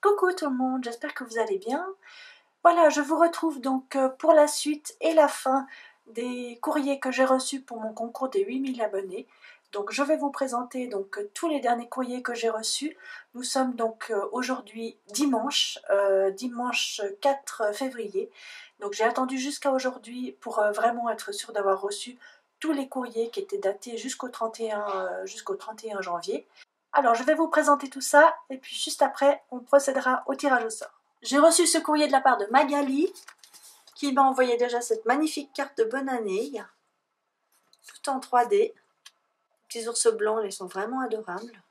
Coucou tout le monde, j'espère que vous allez bien. Voilà, je vous retrouve donc pour la suite et la fin des courriers que j'ai reçus pour mon concours des 8000 abonnés. Donc je vais vous présenter donc tous les derniers courriers que j'ai reçus. Nous sommes donc aujourd'hui dimanche, dimanche 4 février. Donc j'ai attendu jusqu'à aujourd'hui pour vraiment être sûre d'avoir reçu tous les courriers qui étaient datés jusqu'au 31 janvier. Alors, je vais vous présenter tout ça, et puis juste après, on procédera au tirage au sort. J'ai reçu ce courrier de la part de Magali, qui m'a envoyé déjà cette magnifique carte de bonne année, tout en 3D. Les petits ours blancs, ils sont vraiment adorables.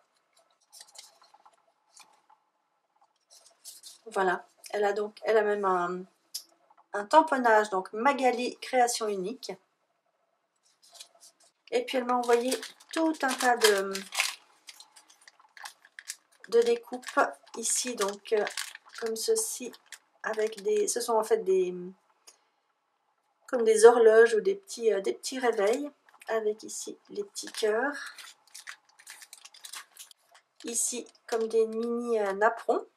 Voilà, elle a même un tamponnage, donc Magali Création Unique. Et puis elle m'a envoyé tout un tas de découpes ici, donc comme ceci, avec des, ce sont en fait comme des horloges ou des petits réveils, avec ici les petits cœurs, ici comme des mini napperons,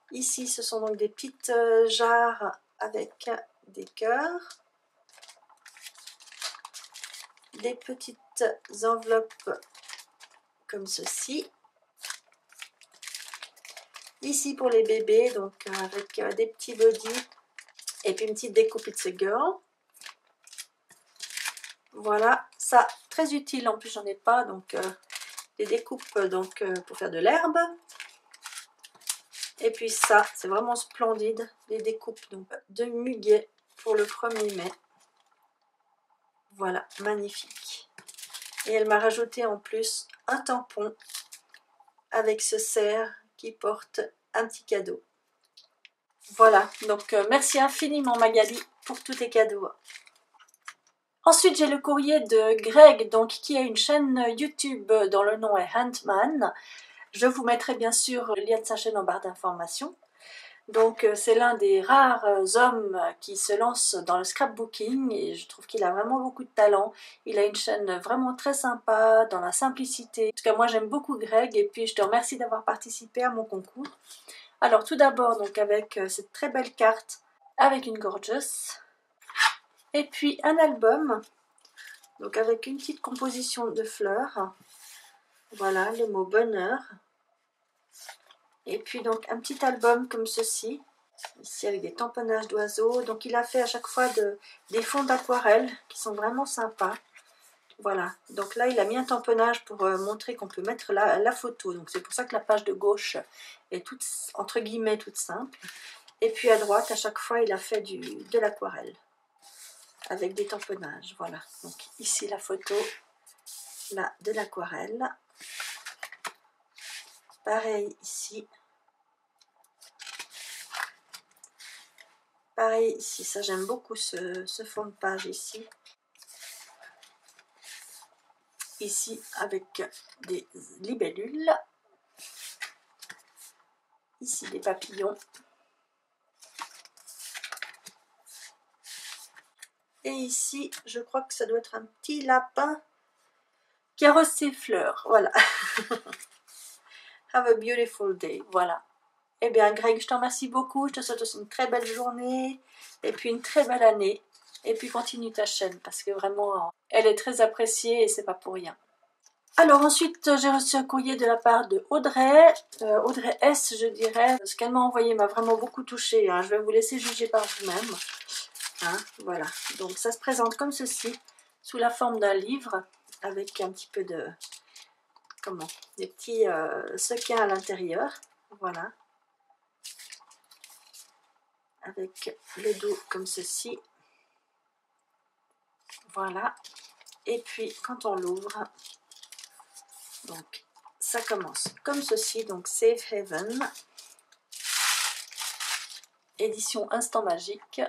ici ce sont donc des petites jarres avec des cœurs, des petites enveloppes comme ceci, ici pour les bébés, donc avec des petits bodys, et puis une petite découpe It's a Girl. Voilà, ça très utile, en plus j'en ai pas, donc des découpes donc pour faire de l'herbe. Et puis ça, c'est vraiment splendide, les découpes donc de muguet pour le 1er mai. Voilà, magnifique. Et elle m'a rajouté en plus un tampon avec ce cerf qui porte un petit cadeau. Voilà, donc merci infiniment Magali pour tous tes cadeaux. Ensuite, j'ai le courrier de Greg, donc, qui a une chaîne YouTube dont le nom est Huntman. Je vous mettrai bien sûr le lien de sa chaîne en barre d'informations. Donc c'est l'un des rares hommes qui se lance dans le scrapbooking et je trouve qu'il a vraiment beaucoup de talent. Il a une chaîne vraiment très sympa, dans la simplicité. En tout cas moi j'aime beaucoup Greg et puis je te remercie d'avoir participé à mon concours. Alors tout d'abord donc avec cette très belle carte avec une gorgeous et puis un album donc avec une petite composition de fleurs. Voilà le mot bonheur. Et puis donc un petit album comme ceci, ici avec des tamponnages d'oiseaux. Donc il a fait à chaque fois des fonds d'aquarelle qui sont vraiment sympas. Voilà, donc là il a mis un tamponnage pour montrer qu'on peut mettre la photo. Donc c'est pour ça que la page de gauche est toute, entre guillemets, toute simple. Et puis à droite, à chaque fois, il a fait de l'aquarelle avec des tamponnages. Voilà, donc ici la photo, là de l'aquarelle. Pareil ici. Pareil ici, ça j'aime beaucoup ce fond de page ici. Ici avec des libellules. Ici des papillons. Et ici, je crois que ça doit être un petit lapin qui arrose ses fleurs. Voilà. Have a beautiful day. Voilà. Eh bien, Greg, je te remercie beaucoup. Je te souhaite aussi une très belle journée. Et puis une très belle année. Et puis continue ta chaîne parce que vraiment, elle est très appréciée et c'est pas pour rien. Alors ensuite, j'ai reçu un courrier de la part de Audrey. Audrey S, je dirais. Ce qu'elle m'a envoyé m'a vraiment beaucoup touchée. Hein. Je vais vous laisser juger par vous-même. Hein, voilà. Donc ça se présente comme ceci, sous la forme d'un livre, avec un petit peu de... Comment? Des petits sequins à l'intérieur. Voilà. Avec le dos comme ceci. Voilà. Et puis quand on l'ouvre, donc ça commence comme ceci, donc Safe Haven, édition Instant Magique.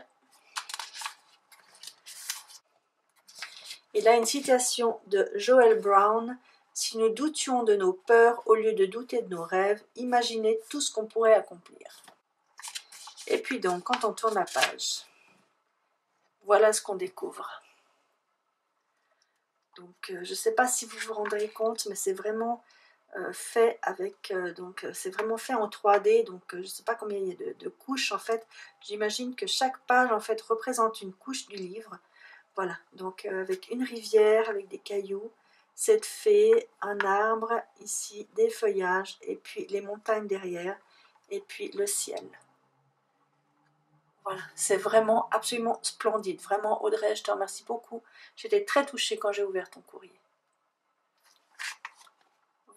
Et là une citation de Joel Brown: si nous doutions de nos peurs au lieu de douter de nos rêves, imaginez tout ce qu'on pourrait accomplir. Et puis donc quand on tourne la page, voilà ce qu'on découvre. Donc je ne sais pas si vous vous rendrez compte, mais c'est vraiment fait avec, donc c'est vraiment fait en 3D, donc je ne sais pas combien il y a de couches en fait. J'imagine que chaque page en fait représente une couche du livre. Voilà, donc avec une rivière, avec des cailloux, cette fée, un arbre, ici des feuillages, et puis les montagnes derrière, et puis le ciel. Voilà, c'est vraiment absolument splendide. Vraiment, Audrey, je te remercie beaucoup. J'étais très touchée quand j'ai ouvert ton courrier.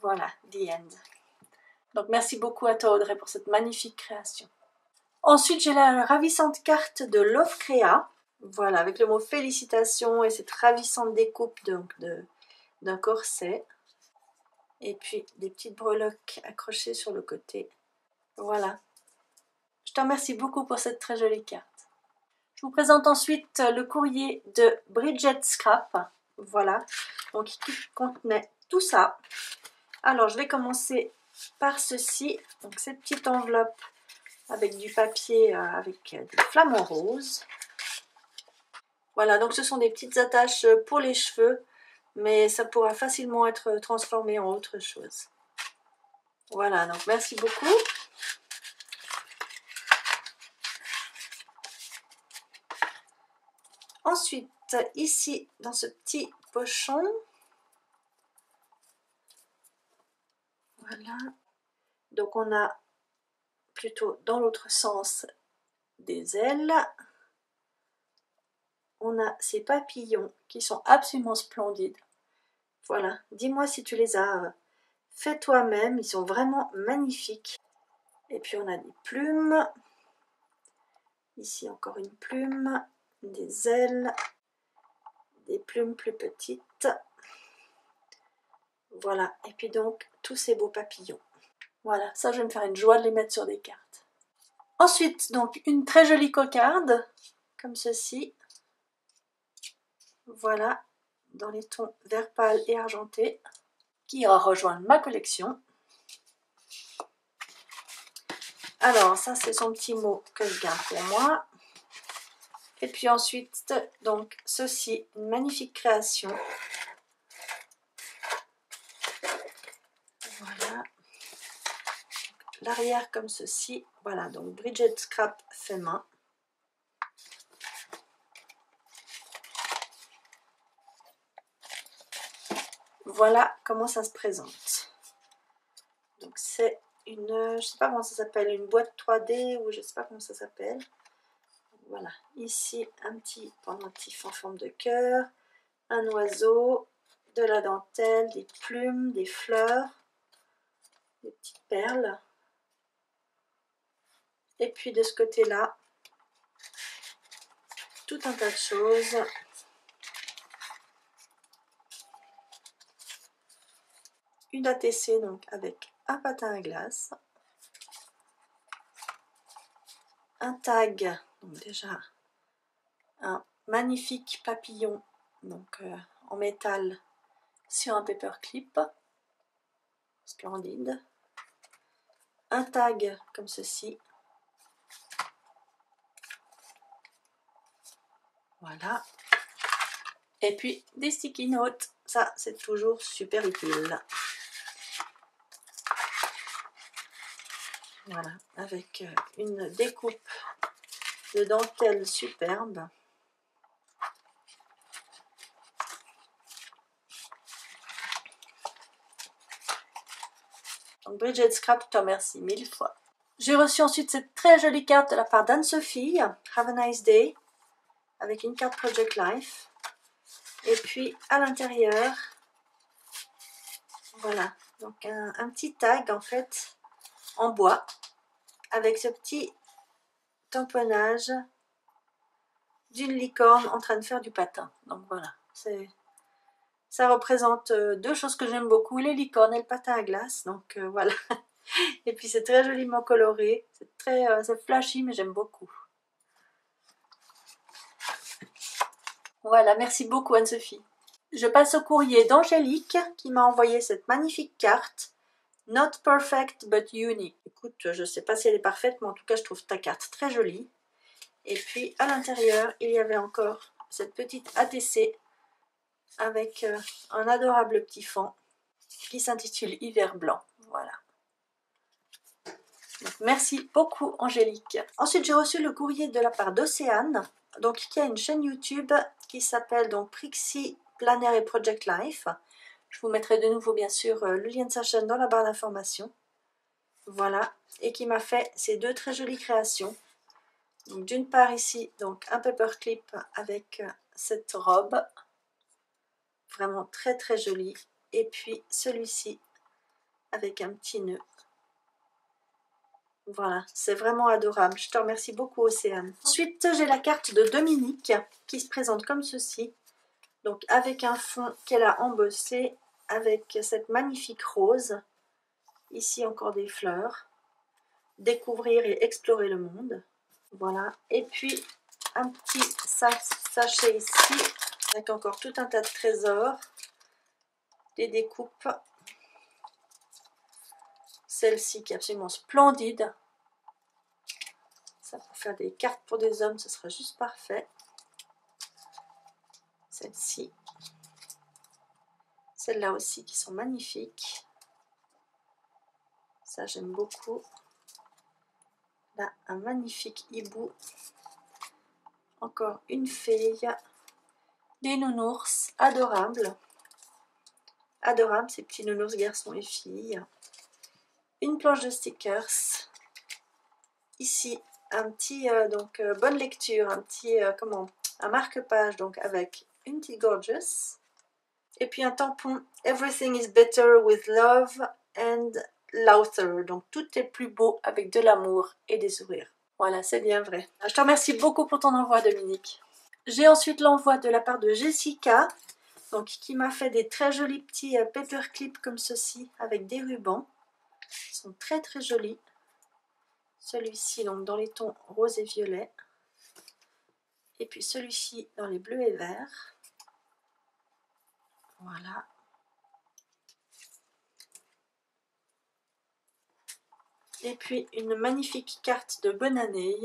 Voilà, the end. Donc merci beaucoup à toi, Audrey, pour cette magnifique création. Ensuite, j'ai la ravissante carte de Love Créa. Voilà, avec le mot félicitations et cette ravissante découpe d'un corset. Et puis des petites breloques accrochées sur le côté. Voilà. Je te remercie beaucoup pour cette très jolie carte. Je vous présente ensuite le courrier de Bridget Scrap. Voilà. Donc qui contenait tout ça. Alors je vais commencer par ceci. Donc cette petite enveloppe avec du papier avec des flamants roses. Voilà, donc ce sont des petites attaches pour les cheveux, mais ça pourra facilement être transformé en autre chose. Voilà, donc merci beaucoup. Ensuite, ici, dans ce petit pochon, voilà, donc on a plutôt dans l'autre sens des ailes. On a ces papillons qui sont absolument splendides. Voilà, dis-moi si tu les as fait toi-même, ils sont vraiment magnifiques. Et puis on a des plumes. Ici encore une plume, des ailes, des plumes plus petites. Voilà, et puis donc tous ces beaux papillons. Voilà, ça je vais me faire une joie de les mettre sur des cartes. Ensuite, donc une très jolie cocarde, comme ceci. Voilà, dans les tons vert pâle et argenté, qui ira rejoindre ma collection. Alors, ça c'est son petit mot que je garde pour moi. Et puis ensuite, donc ceci, une magnifique création. Voilà. L'arrière comme ceci. Voilà, donc Bridget Scrap fait main. Voilà comment ça se présente. Donc c'est une, je ne sais pas comment ça s'appelle, une boîte 3D ou je ne sais pas comment ça s'appelle. Voilà, ici un petit pendentif en forme de cœur, un oiseau, de la dentelle, des plumes, des fleurs, des petites perles. Et puis de ce côté-là, tout un tas de choses. Une ATC donc avec un patin à glace. Un tag, donc déjà un magnifique papillon donc en métal sur un paperclip, splendide. Un tag comme ceci. Voilà. Et puis des sticky notes, ça c'est toujours super utile. Voilà, avec une découpe de dentelle superbe. Donc Bridget Scrap, je te remercie 1000 fois. J'ai reçu ensuite cette très jolie carte de la part d'Anne-Sophie, Have a nice day, avec une carte Project Life. Et puis à l'intérieur, voilà, donc un petit tag en fait, en bois, avec ce petit tamponnage d'une licorne en train de faire du patin. Donc voilà, ça représente deux choses que j'aime beaucoup, les licornes et le patin à glace. Donc voilà. Et puis c'est très joliment coloré, c'est flashy mais j'aime beaucoup. Voilà, merci beaucoup Anne-Sophie. Je passe au courrier d'Angélique qui m'a envoyé cette magnifique carte. Not perfect but unique. Écoute, je ne sais pas si elle est parfaite, mais en tout cas je trouve ta carte très jolie. Et puis à l'intérieur, il y avait encore cette petite ATC avec un adorable petit fond. qui s'intitule Hiver blanc. Voilà. Donc, merci beaucoup Angélique. Ensuite j'ai reçu le courrier de la part d'Océane, donc qui a une chaîne YouTube qui s'appelle donc Prixie Planner et Project Life. Je vous mettrai de nouveau bien sûr le lien de sa chaîne dans la barre d'informations. Voilà, et qui m'a fait ces deux très jolies créations. Donc d'une part ici, donc un paperclip avec cette robe, vraiment très très jolie. Et puis celui-ci avec un petit nœud. Voilà, c'est vraiment adorable. Je te remercie beaucoup Océane. Ensuite, j'ai la carte de Dominique qui se présente comme ceci. Donc avec un fond qu'elle a embossé avec cette magnifique rose. Ici encore des fleurs. Découvrir et explorer le monde. Voilà. Et puis un petit sachet ici avec encore tout un tas de trésors. Des découpes. Celle-ci qui est absolument splendide. Ça pour faire des cartes pour des hommes, ce sera juste parfait. Celle-ci. Celles-là aussi qui sont magnifiques. Ça j'aime beaucoup. Là, un magnifique hibou. Encore une fée. Des nounours adorables. Adorables ces petits nounours garçons et filles. Une planche de stickers. Ici, un petit, bonne lecture, un petit, un marque-page, donc avec une petite gorgeous. Et puis un tampon, Everything is better with love and laughter. Donc tout est plus beau avec de l'amour et des sourires. Voilà, c'est bien vrai. Je te remercie beaucoup pour ton envoi, Dominique. J'ai ensuite l'envoi de la part de Jessica, donc qui m'a fait des très jolis petits paperclips comme ceci, avec des rubans. Ils sont très très jolis. Celui-ci donc dans les tons rose et violet. Et puis celui-ci dans les bleus et verts. Voilà. Et puis une magnifique carte de bonne année.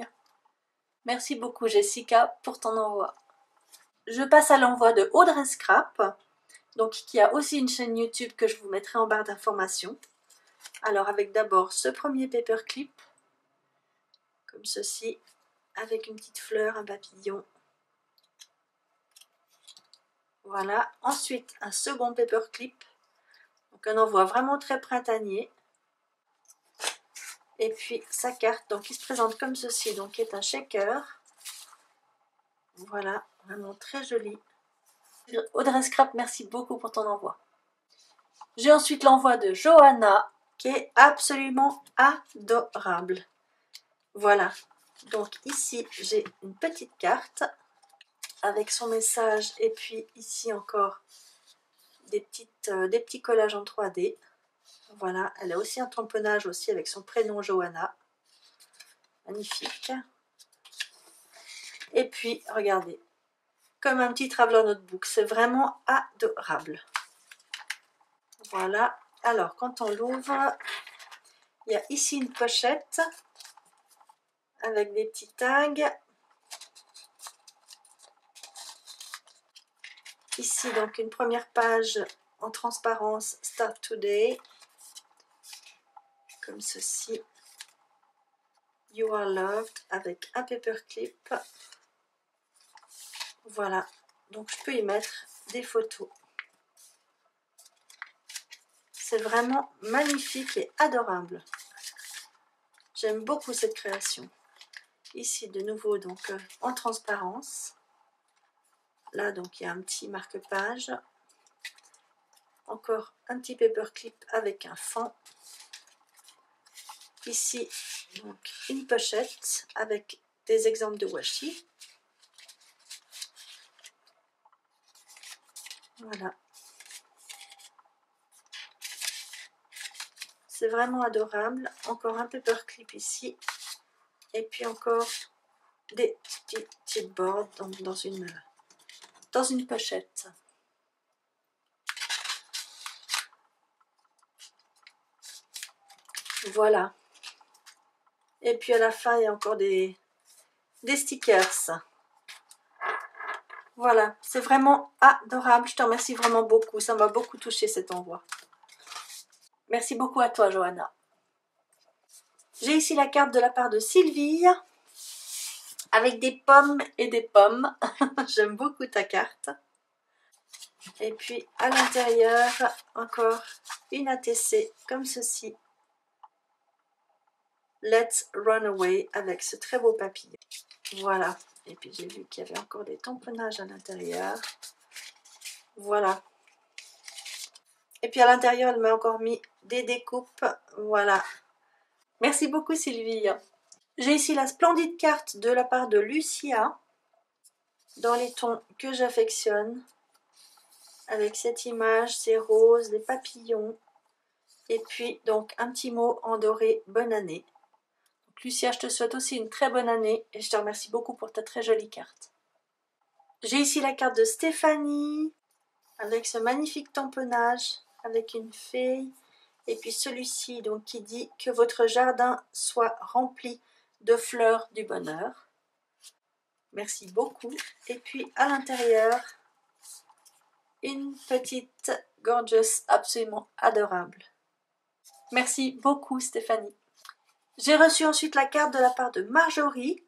Merci beaucoup Jessica pour ton envoi. Je passe à l'envoi de Audrey Scrap, donc qui a aussi une chaîne YouTube que je vous mettrai en barre d'informations. Alors avec d'abord ce premier paperclip, comme ceci, avec une petite fleur, un papillon. Voilà. Ensuite un second paperclip, donc un envoi vraiment très printanier. Et puis sa carte, donc qui se présente comme ceci, donc qui est un shaker. Voilà, vraiment très joli. Audrey Scrap, merci beaucoup pour ton envoi. J'ai ensuite l'envoi de Johanna, qui est absolument adorable. Voilà, donc ici j'ai une petite carte avec son message et puis ici encore des petits collages en 3D. Voilà, elle a aussi un tamponnage aussi avec son prénom Johanna. Magnifique. Et puis, regardez, comme un petit traveler notebook, c'est vraiment adorable. Voilà, alors quand on l'ouvre, il y a ici une pochette avec des petits tags. Ici donc une première page en transparence Start Today, comme ceci. You are loved avec un paperclip. Voilà, donc je peux y mettre des photos. C'est vraiment magnifique et adorable. J'aime beaucoup cette création. Ici de nouveau donc en transparence. Là donc il y a un petit marque-page. Encore un petit paperclip avec un fond. Ici donc une pochette avec des exemples de washi. Voilà. C'est vraiment adorable. Encore un paperclip ici. Et puis encore des petits chipboards dans une pochette. Voilà. Et puis à la fin, il y a encore des stickers. Voilà, c'est vraiment adorable. Je te remercie vraiment beaucoup. Ça m'a beaucoup touché cet envoi. Merci beaucoup à toi, Johanna. J'ai ici la carte de la part de Sylvie, avec des pommes et des pommes. J'aime beaucoup ta carte. Et puis à l'intérieur, encore une ATC comme ceci. Let's Run Away, avec ce très beau papillon. Voilà. Et puis j'ai vu qu'il y avait encore des tamponnages à l'intérieur. Voilà. Et puis à l'intérieur, elle m'a encore mis des découpes. Voilà. Merci beaucoup, Sylvie. J'ai ici la splendide carte de la part de Lucia, dans les tons que j'affectionne, avec cette image, ces roses, les papillons, et puis donc un petit mot en doré, bonne année. Donc, Lucia, je te souhaite aussi une très bonne année, et je te remercie beaucoup pour ta très jolie carte. J'ai ici la carte de Stéphanie, avec ce magnifique tamponnage, avec une fée, et puis celui-ci donc qui dit que votre jardin soit rempli de fleurs du bonheur. Merci beaucoup. Et puis à l'intérieur, une petite gorgeous absolument adorable. Merci beaucoup, Stéphanie. J'ai reçu ensuite la carte de la part de Marjorie,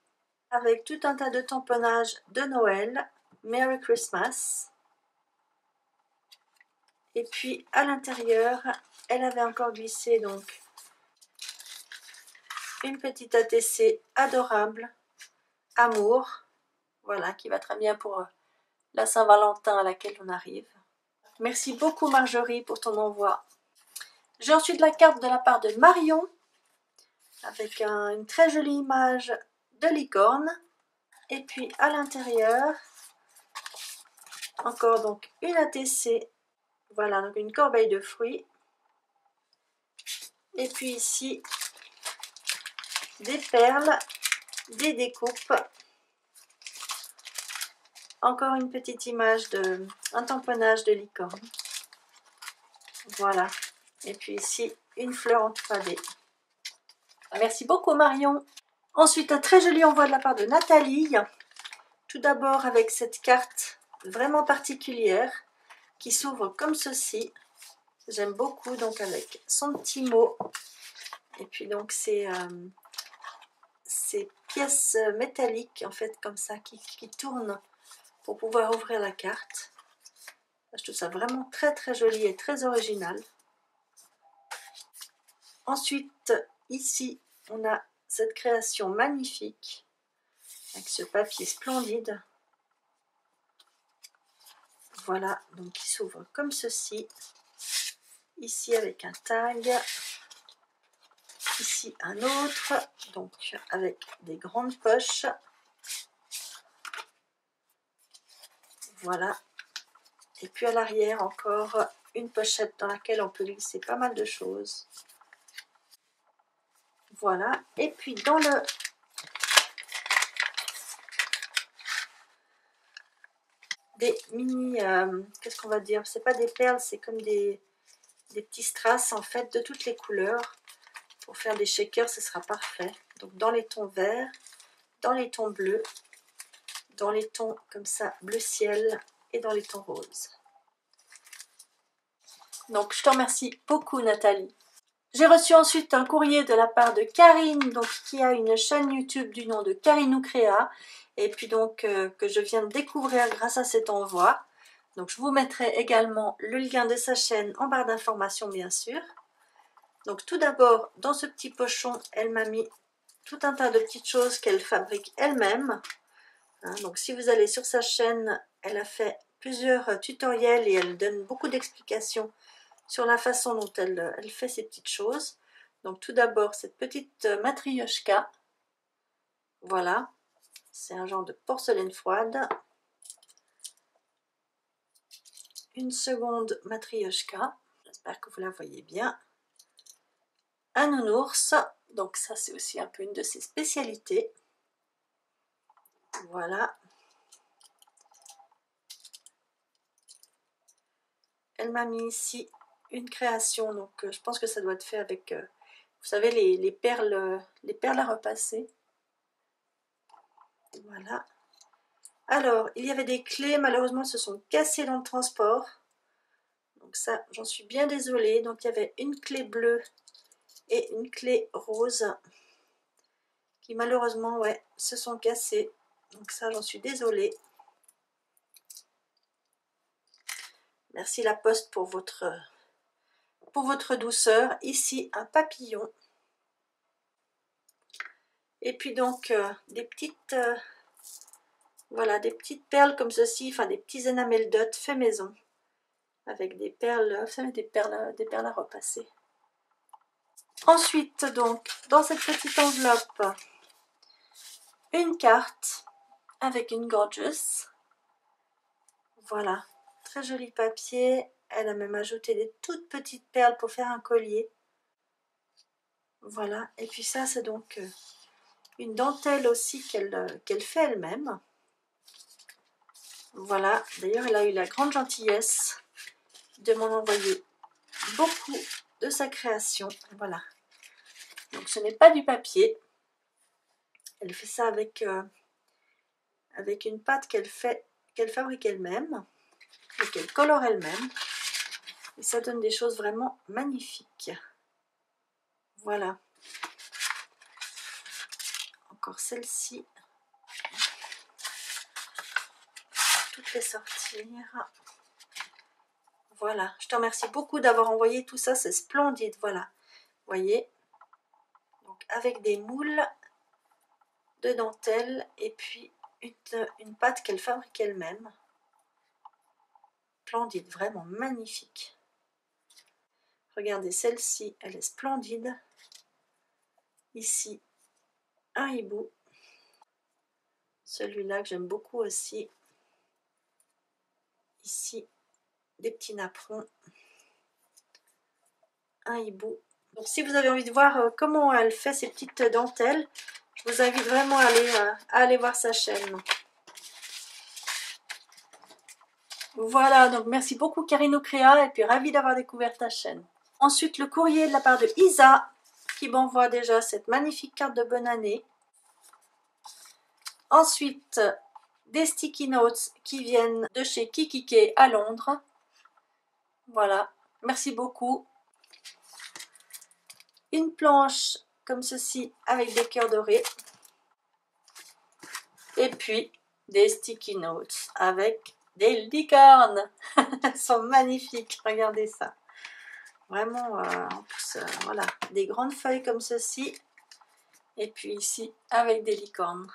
avec tout un tas de tamponnages de Noël. Merry Christmas. Et puis à l'intérieur, elle avait encore glissé donc une petite ATC adorable, amour, voilà, qui va très bien pour la Saint-Valentin à laquelle on arrive. Merci beaucoup Marjorie pour ton envoi. J'ai ensuite la carte de la part de Marion, avec une très jolie image de licorne. Et puis à l'intérieur, encore donc une ATC, voilà, donc une corbeille de fruits. Et puis ici, des perles, des découpes. Encore une petite image un tamponnage de licorne. Voilà. Et puis ici, une fleur en 3D. Merci beaucoup Marion. Ensuite, un très joli envoi de la part de Nathalie. Tout d'abord avec cette carte vraiment particulière qui s'ouvre comme ceci. J'aime beaucoup, donc avec son petit mot. Et puis donc ces pièces métalliques en fait comme ça qui tournent pour pouvoir ouvrir la carte. Je trouve ça vraiment très très joli et très original. Ensuite, ici, on a cette création magnifique avec ce papier splendide. Voilà, donc qui s'ouvre comme ceci. Ici avec un tag. Ici un autre, donc avec des grandes poches. Voilà. Et puis à l'arrière encore une pochette dans laquelle on peut glisser pas mal de choses. Voilà. Et puis dans le des mini, qu'est-ce qu'on va dire, c'est pas des perles, c'est comme des petits strass en fait de toutes les couleurs. Pour faire des shakers, ce sera parfait. Donc dans les tons verts, dans les tons bleus, dans les tons comme ça bleu ciel et dans les tons roses. Donc je te remercie beaucoup Nathalie. J'ai reçu ensuite un courrier de la part de Karine, donc, qui a une chaîne YouTube du nom de Karinou Créa, et puis donc que je viens de découvrir grâce à cet envoi. Donc je vous mettrai également le lien de sa chaîne en barre d'informations bien sûr. Donc tout d'abord, dans ce petit pochon, elle m'a mis tout un tas de petites choses qu'elle fabrique elle-même. Hein, donc si vous allez sur sa chaîne, elle a fait plusieurs tutoriels et elle donne beaucoup d'explications sur la façon dont elle fait ces petites choses. Donc tout d'abord cette petite matrioshka, voilà, c'est un genre de porcelaine froide. Une seconde matrioshka, j'espère que vous la voyez bien. Un nounours, donc ça c'est aussi un peu une de ses spécialités. Voilà. Elle m'a mis ici une création, donc je pense que ça doit être fait avec, vous savez, les perles à repasser. Voilà. Alors, il y avait des clés, malheureusement, elles se sont cassées dans le transport. Donc ça, j'en suis bien désolée. Donc il y avait une clé bleue et une clé rose qui malheureusement, ouais, se sont cassées. Donc ça, j'en suis désolée. Merci La Poste pour votre douceur. Ici, un papillon. Et puis donc, des petites... voilà, des petites perles comme ceci, enfin des petits enamel dot fait maison. Avec des perles, vous savez, des perles à repasser. Ensuite, donc, dans cette petite enveloppe, une carte avec une gorgeous. Voilà, très joli papier. Elle a même ajouté des toutes petites perles pour faire un collier. Voilà, et puis ça, c'est donc une dentelle aussi qu'elle fait elle-même. Voilà, d'ailleurs, elle a eu la grande gentillesse de m'en envoyer beaucoup de sa création. Voilà, donc ce n'est pas du papier. Elle fait ça avec une pâte qu'elle fabrique elle-même et qu'elle colore elle-même. Et ça donne des choses vraiment magnifiques. Voilà. Encore celle-ci. Toutes les sortir. Voilà. Je te remercie beaucoup d'avoir envoyé tout ça. C'est splendide. Voilà. Vous voyez. Donc avec des moules de dentelle et puis une pâte qu'elle fabrique elle-même. Splendide. Vraiment magnifique. Regardez, celle-ci, elle est splendide. Ici, un hibou. Celui-là que j'aime beaucoup aussi. Ici, des petits napperons. Un hibou. Donc si vous avez envie de voir comment elle fait ces petites dentelles, je vous invite vraiment à aller voir sa chaîne. Voilà, donc merci beaucoup Karine Créa et puis ravie d'avoir découvert ta chaîne. Ensuite, le courrier de la part de Isa qui m'envoie déjà cette magnifique carte de bonne année. Ensuite, des sticky notes qui viennent de chez Kikike à Londres. Voilà, merci beaucoup. Une planche comme ceci avec des cœurs dorés. Et puis des sticky notes avec des licornes. Elles sont magnifiques, regardez ça. Vraiment, en plus, voilà, des grandes feuilles comme ceci. Et puis ici, avec des licornes.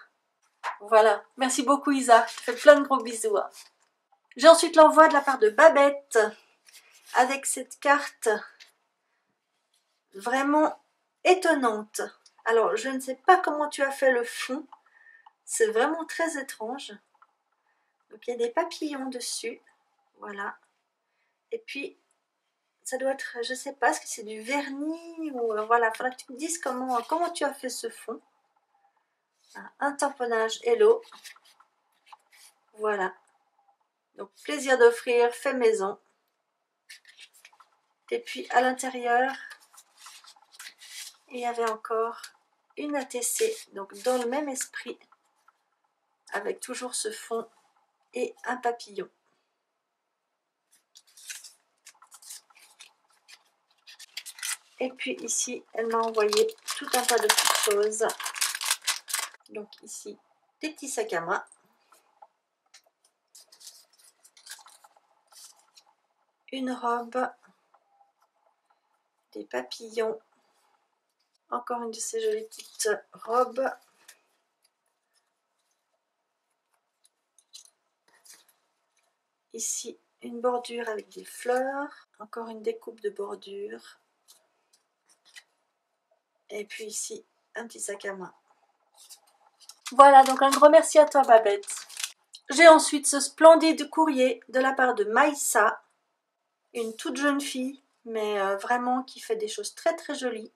Voilà, merci beaucoup Isa, je te fais plein de gros bisous. J'ai ensuite l'envoi de la part de Babette, avec cette carte vraiment étonnante. Alors, je ne sais pas comment tu as fait le fond, c'est vraiment très étrange. Donc, il y a des papillons dessus, voilà. Et puis, ça doit être, je ne sais pas, est-ce que c'est du vernis ou voilà, il faudra que tu me dises comment tu as fait ce fond. Un tamponnage Hello. Voilà. Donc, plaisir d'offrir, fait maison. Et puis, à l'intérieur, il y avait encore une ATC, donc dans le même esprit, avec toujours ce fond et un papillon. Et puis ici, elle m'a envoyé tout un tas de petites choses. Donc ici, des petits sacs à main. Une robe. Des papillons. Encore une de ces jolies petites robes. Ici, une bordure avec des fleurs. Encore une découpe de bordure. Et puis ici, un petit sac à main. Voilà, donc un gros merci à toi Babette. J'ai ensuite ce splendide courrier de la part de Maïssa, une toute jeune fille, mais vraiment qui fait des choses très très jolies,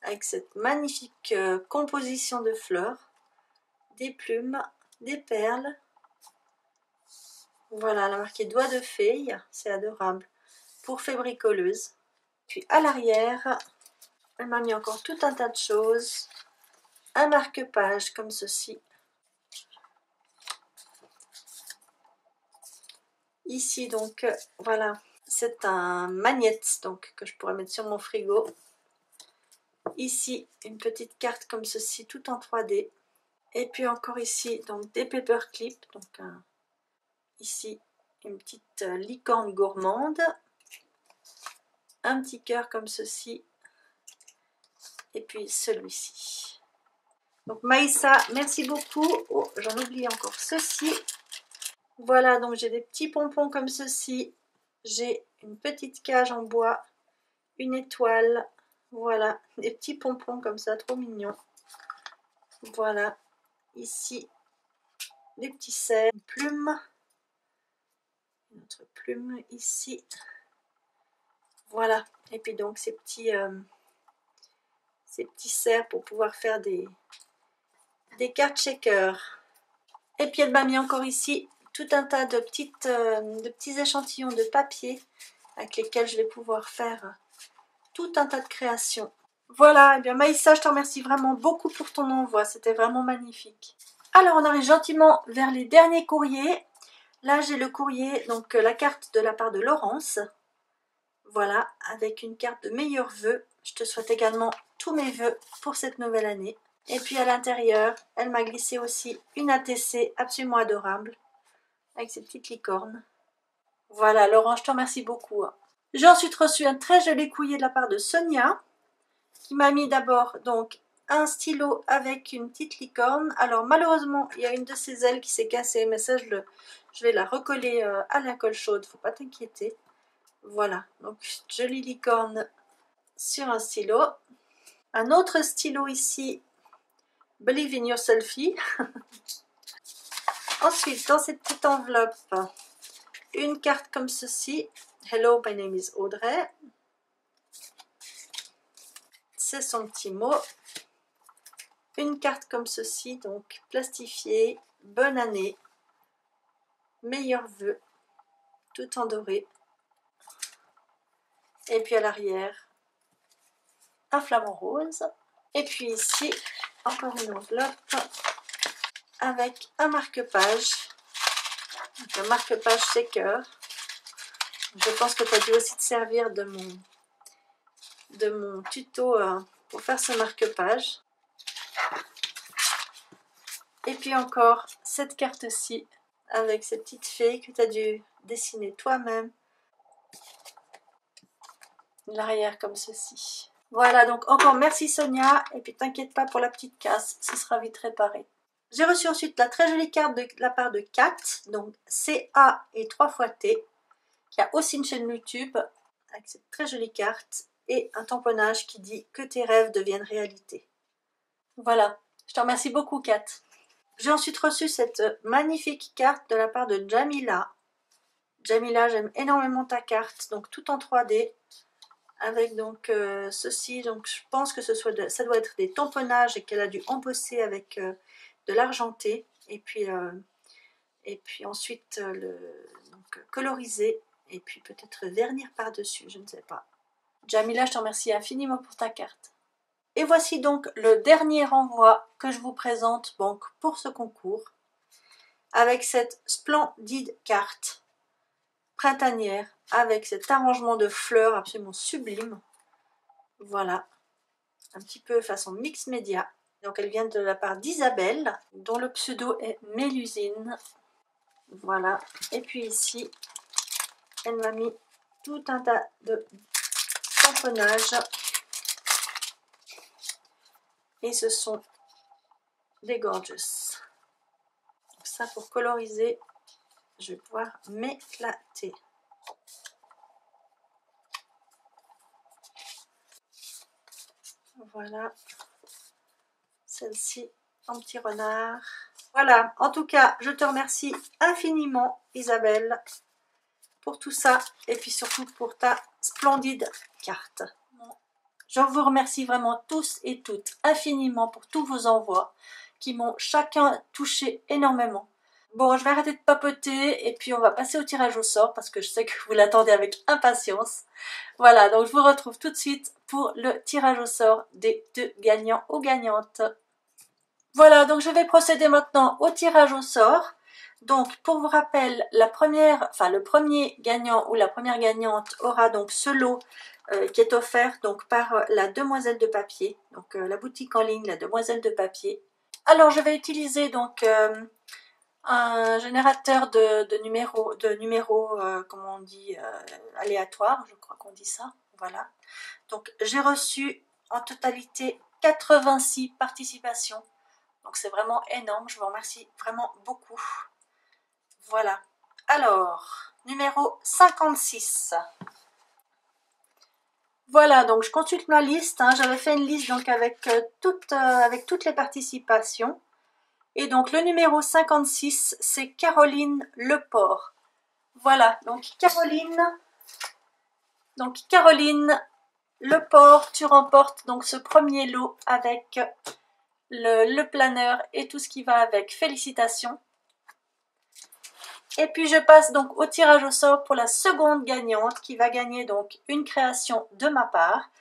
avec cette magnifique composition de fleurs, des plumes, des perles. Voilà, elle a marqué doigt de fée, c'est adorable, pour fée bricoleuse. Puis à l'arrière, elle m'a mis encore tout un tas de choses, un marque-page comme ceci. Ici donc, voilà, c'est un magnète donc que je pourrais mettre sur mon frigo. Ici, une petite carte comme ceci, tout en 3D. Et puis encore ici, donc des paperclips. Donc ici, une petite licorne gourmande. Un petit cœur comme ceci. Et puis celui-ci. Donc Maïssa, merci beaucoup. Oh, j'en oublie encore ceci. Voilà, donc j'ai des petits pompons comme ceci. J'ai une petite cage en bois. Une étoile. Voilà, des petits pompons comme ça, trop mignons. Voilà, ici, des petits cerfs, une plume. Une autre plume ici. Voilà, et puis donc ces petits cerfs pour pouvoir faire des cartes shaker. Et puis elle m'a mis encore ici tout un tas de petits échantillons de papier avec lesquels je vais pouvoir faire tout un tas de créations. Voilà, et bien Maïssa, je te remercie vraiment beaucoup pour ton envoi, c'était vraiment magnifique. Alors on arrive gentiment vers les derniers courriers. Là j'ai le courrier, donc la carte de la part de Laurence. Voilà, avec une carte de meilleurs vœux. Je te souhaite également tous mes vœux pour cette nouvelle année. Et puis à l'intérieur, elle m'a glissé aussi une ATC absolument adorable, avec ses petites licornes. Voilà, Laurent, je te remercie beaucoup. J'ai ensuite reçu un très joli courrier de la part de Sonia, qui m'a mis d'abord donc un stylo avec une petite licorne. Alors malheureusement, il y a une de ses ailes qui s'est cassée, mais ça je vais la recoller à la colle chaude, faut pas t'inquiéter. Voilà, donc jolie licorne sur un stylo. Un autre stylo ici, Believe in Yourselfie. Ensuite, dans cette petite enveloppe, une carte comme ceci. Hello, my name is Audrey. C'est son petit mot. Une carte comme ceci, donc plastifiée. Bonne année. Meilleurs vœux. Tout en doré. Et puis à l'arrière, un flamant rose. Et puis ici, encore une enveloppe avec un marque-page. Un marque-page shaker. Je pense que tu as dû aussi te servir de mon tuto pour faire ce marque-page. Et puis encore cette carte-ci avec ces petites fées que tu as dû dessiner toi-même. L'arrière comme ceci. Voilà, donc encore merci Sonia. Et puis t'inquiète pas pour la petite casse, ce sera vite réparé. J'ai reçu ensuite la très jolie carte de la part de Kat, donc CA et 3 fois T, qui a aussi une chaîne YouTube avec cette très jolie carte et un tamponnage qui dit que tes rêves deviennent réalité. Voilà, je te remercie beaucoup Kat. J'ai ensuite reçu cette magnifique carte de la part de Jamila. Jamila, j'aime énormément ta carte, donc tout en 3D, avec donc ceci, donc je pense que ça doit être des tamponnages et qu'elle a dû embosser avec de l'argenté, et puis ensuite donc, coloriser, et puis peut-être vernir par-dessus, je ne sais pas. Jamila, je te remercie infiniment pour ta carte. Et voici donc le dernier renvoi que je vous présente donc, pour ce concours, avec cette splendide carte printanière, avec cet arrangement de fleurs absolument sublime. Voilà, un petit peu façon mix média. Donc elle vient de la part d'Isabelle, dont le pseudo est Mélusine. Voilà, et puis ici, elle m'a mis tout un tas de tamponnages. Et ce sont des gorgeous. Donc ça pour coloriser, je vais pouvoir m'éclater. Voilà, celle-ci en petit renard. Voilà, en tout cas, je te remercie infiniment Isabelle pour tout ça et puis surtout pour ta splendide carte. Je vous remercie vraiment tous et toutes infiniment pour tous vos envois qui m'ont chacun touché énormément. Bon, je vais arrêter de papoter et puis on va passer au tirage au sort parce que je sais que vous l'attendez avec impatience. Voilà, donc je vous retrouve tout de suite pour le tirage au sort des 2 gagnants ou gagnantes. Voilà, donc je vais procéder maintenant au tirage au sort. Donc, pour vous rappel, le premier gagnant ou la première gagnante aura donc ce lot qui est offert donc par la Demoiselle de Papier, donc la boutique en ligne, la Demoiselle de Papier. Alors, je vais utiliser donc un générateur de numéros, comment on dit, aléatoires, je crois qu'on dit ça, voilà. Donc, j'ai reçu en totalité 86 participations. Donc, c'est vraiment énorme, je vous remercie vraiment beaucoup. Voilà. Alors, numéro 56. Voilà, donc je consulte ma liste. Hein. J'avais fait une liste donc avec toutes les participations. Et donc le numéro 56, c'est Caroline Leport. Voilà, donc Caroline Leport, tu remportes donc ce premier lot avec le planeur et tout ce qui va avec. Félicitations. Et puis je passe donc au tirage au sort pour la seconde gagnante qui va gagner donc une création de ma part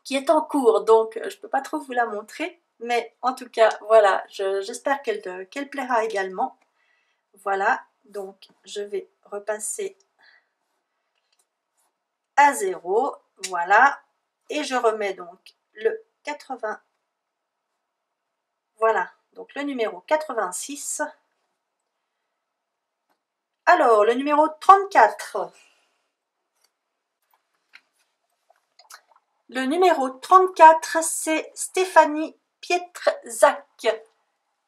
qui est en cours, donc je ne peux pas trop vous la montrer, mais en tout cas voilà, j'espère qu'elle plaira également. Voilà, donc je vais repasser à 0, voilà, et je remets donc le 80, voilà, donc le numéro 86. Alors, le numéro 34. Le numéro 34, c'est Stéphanie Pietrzak.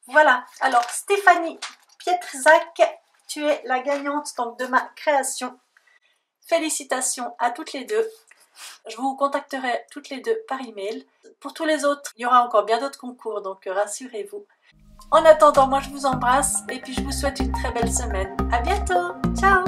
Voilà, alors Stéphanie Pietrzak, tu es la gagnante donc, de ma création. Félicitations à toutes les deux. Je vous contacterai toutes les deux par email. Pour tous les autres, il y aura encore bien d'autres concours, donc rassurez-vous. En attendant, moi je vous embrasse et puis je vous souhaite une très belle semaine. À bientôt, ciao!